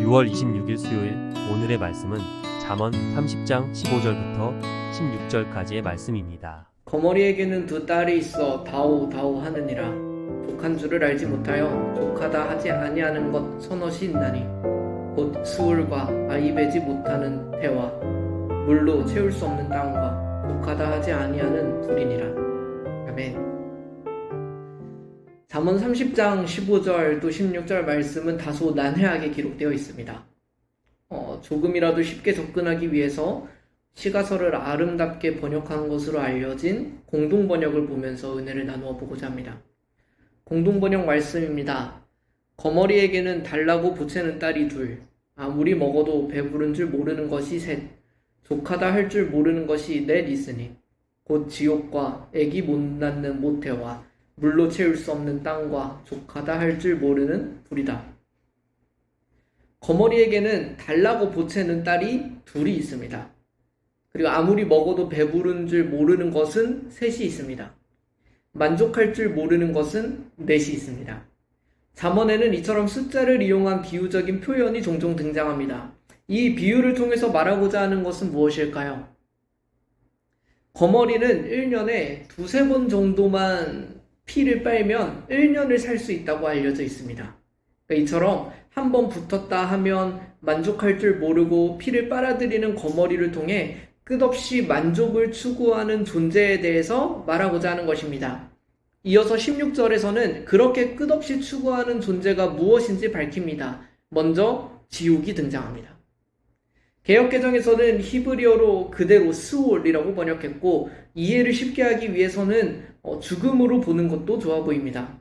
6월 26일 수요일 오늘의 말씀은 잠언 30장 15절부터 16절까지의 말씀입니다. 거머리에게는 두 딸이 있어 다오 하느니라. 족한 줄을 알지 못하여 족하다 하지 아니하는 것 서너시 있나니 곧 수울과 아이 베지 못하는 태와 물로 채울 수 없는 땅과 족하다 하지 아니하는 둘이니라. 아멘. 잠언 30장 15절 또 16절 말씀은 다소 난해하게 기록되어 있습니다. 조금이라도 쉽게 접근하기 위해서 시가서를 아름답게 번역한 것으로 알려진 공동번역을 보면서 은혜를 나누어 보고자 합니다. 공동번역 말씀입니다. 거머리에게는 달라고 보채는 딸이 둘, 아무리 먹어도 배부른 줄 모르는 것이 셋, 족하다 할 줄 모르는 것이 넷 있으니 곧 지옥과 애기 못 낳는 모태와 물로 채울 수 없는 땅과 족하다 할 줄 모르는 불이다. 거머리에게는 달라고 보채는 딸이 둘이 있습니다. 그리고 아무리 먹어도 배부른 줄 모르는 것은 셋이 있습니다. 만족할 줄 모르는 것은 넷이 있습니다. 잠언에는 이처럼 숫자를 이용한 비유적인 표현이 종종 등장합니다. 이 비유를 통해서 말하고자 하는 것은 무엇일까요? 거머리는 1년에 두세 번 정도만 피를 빨면 1년을 살 수 있다고 알려져 있습니다. 그러니까 이처럼 한 번 붙었다 하면 만족할 줄 모르고 피를 빨아들이는 거머리를 통해 끝없이 만족을 추구하는 존재에 대해서 말하고자 하는 것입니다. 이어서 16절에서는 그렇게 끝없이 추구하는 존재가 무엇인지 밝힙니다. 먼저 지옥이 등장합니다. 개역개정에서는 히브리어로 그대로 스올이라고 번역했고 이해를 쉽게 하기 위해서는 죽음으로 보는 것도 좋아 보입니다.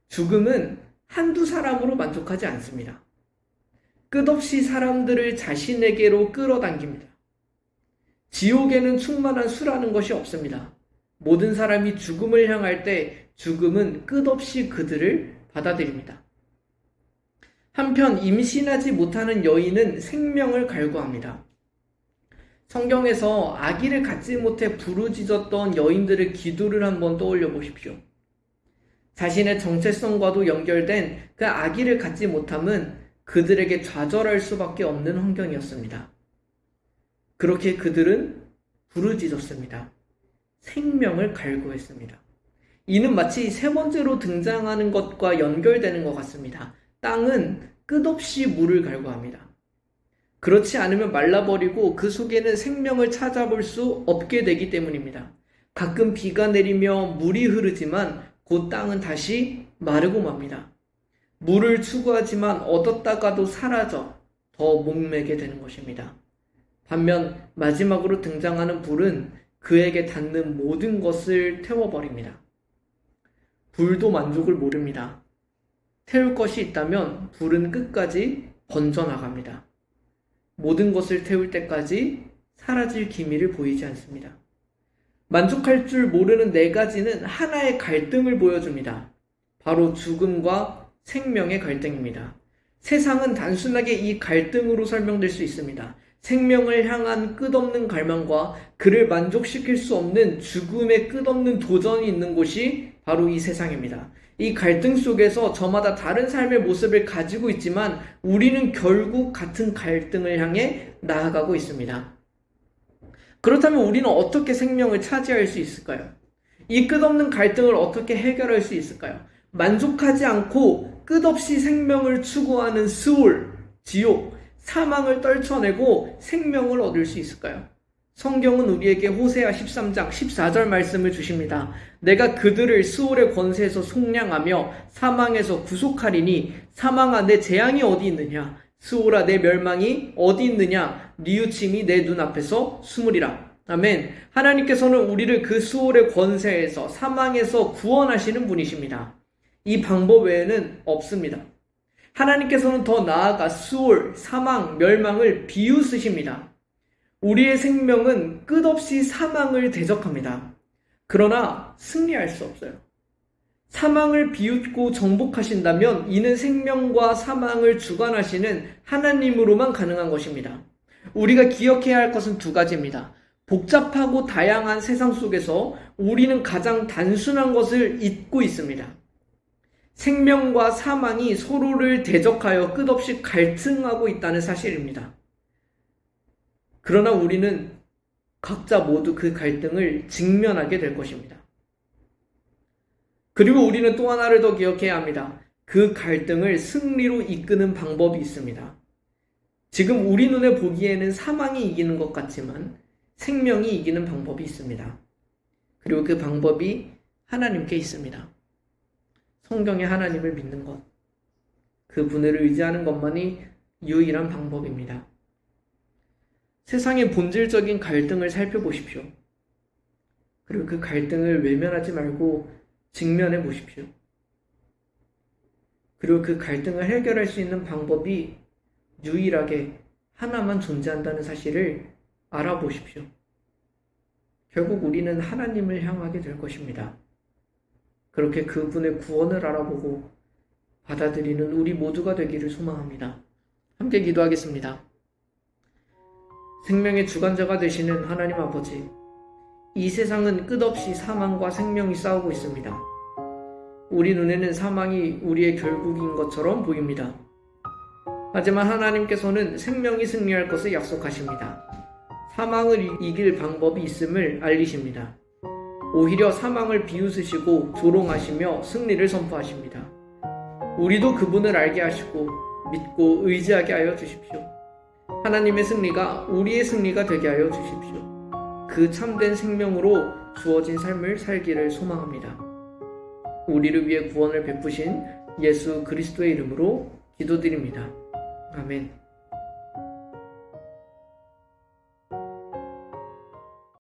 죽음은 한두 사람으로 만족하지 않습니다. 끝없이 사람들을 자신에게로 끌어당깁니다. 지옥에는 충만한 수라는 것이 없습니다. 모든 사람이 죽음을 향할 때 죽음은 끝없이 그들을 받아들입니다. 한편 임신하지 못하는 여인은 생명을 갈구합니다. 성경에서 아기를 갖지 못해 부르짖었던 여인들의 기도를 한번 떠올려 보십시오. 자신의 정체성과도 연결된 그 아기를 갖지 못함은 그들에게 좌절할 수밖에 없는 환경이었습니다. 그렇게 그들은 부르짖었습니다. 생명을 갈구했습니다. 이는 마치 세 번째로 등장하는 것과 연결되는 것 같습니다. 땅은 끝없이 물을 갈구합니다. 그렇지 않으면 말라버리고 그 속에는 생명을 찾아볼 수 없게 되기 때문입니다. 가끔 비가 내리며 물이 흐르지만 곧 땅은 다시 마르고 맙니다. 물을 추구하지만 얻었다가도 사라져 더 목매게 되는 것입니다. 반면 마지막으로 등장하는 불은 그에게 닿는 모든 것을 태워버립니다. 불도 만족을 모릅니다. 태울 것이 있다면 불은 끝까지 번져나갑니다. 모든 것을 태울 때까지 사라질 기미를 보이지 않습니다. 만족할 줄 모르는 네 가지는 하나의 갈등을 보여줍니다. 바로 죽음과 생명의 갈등입니다. 세상은 단순하게 이 갈등으로 설명될 수 있습니다. 생명을 향한 끝없는 갈망과 그를 만족시킬 수 없는 죽음의 끝없는 도전이 있는 곳이 바로 이 세상입니다. 이 갈등 속에서 저마다 다른 삶의 모습을 가지고 있지만 우리는 결국 같은 갈등을 향해 나아가고 있습니다. 그렇다면 우리는 어떻게 생명을 차지할 수 있을까요? 이 끝없는 갈등을 어떻게 해결할 수 있을까요? 만족하지 않고 끝없이 생명을 추구하는 스올, 지옥, 사망을 떨쳐내고 생명을 얻을 수 있을까요? 성경은 우리에게 호세아 13장 14절 말씀을 주십니다. 내가 그들을 스올의 권세에서 속량하며 사망에서 구속하리니 사망아 내 재앙이 어디 있느냐? 스올아 내 멸망이 어디 있느냐? 뉘우침이 내 눈앞에서 숨으리라. 아멘. 하나님께서는 우리를 그 스올의 권세에서 사망에서 구원하시는 분이십니다. 이 방법 외에는 없습니다. 하나님께서는 더 나아가 스올, 사망, 멸망을 비웃으십니다. 우리의 생명은 끝없이 사망을 대적합니다. 그러나 승리할 수 없어요. 사망을 비웃고 정복하신다면 이는 생명과 사망을 주관하시는 하나님으로만 가능한 것입니다. 우리가 기억해야 할 것은 두 가지입니다. 복잡하고 다양한 세상 속에서 우리는 가장 단순한 것을 잊고 있습니다. 생명과 사망이 서로를 대적하여 끝없이 갈등하고 있다는 사실입니다. 그러나 우리는 각자 모두 그 갈등을 직면하게 될 것입니다. 그리고 우리는 또 하나를 더 기억해야 합니다. 그 갈등을 승리로 이끄는 방법이 있습니다. 지금 우리 눈에 보기에는 사망이 이기는 것 같지만 생명이 이기는 방법이 있습니다. 그리고 그 방법이 하나님께 있습니다. 성경의 하나님을 믿는 것, 그분을 의지하는 것만이 유일한 방법입니다. 세상의 본질적인 갈등을 살펴보십시오. 그리고 그 갈등을 외면하지 말고 직면해 보십시오. 그리고 그 갈등을 해결할 수 있는 방법이 유일하게 하나만 존재한다는 사실을 알아보십시오. 결국 우리는 하나님을 향하게 될 것입니다. 그렇게 그분의 구원을 알아보고 받아들이는 우리 모두가 되기를 소망합니다. 함께 기도하겠습니다. 생명의 주관자가 되시는 하나님 아버지, 이 세상은 끝없이 사망과 생명이 싸우고 있습니다. 우리 눈에는 사망이 우리의 결국인 것처럼 보입니다. 하지만 하나님께서는 생명이 승리할 것을 약속하십니다. 사망을 이길 방법이 있음을 알리십니다. 오히려 사망을 비웃으시고 조롱하시며 승리를 선포하십니다. 우리도 그분을 알게 하시고 믿고 의지하게 하여 주십시오. 하나님의 승리가 우리의 승리가 되게 하여 주십시오. 그 참된 생명으로 주어진 삶을 살기를 소망합니다. 우리를 위해 구원을 베푸신 예수 그리스도의 이름으로 기도드립니다. 아멘.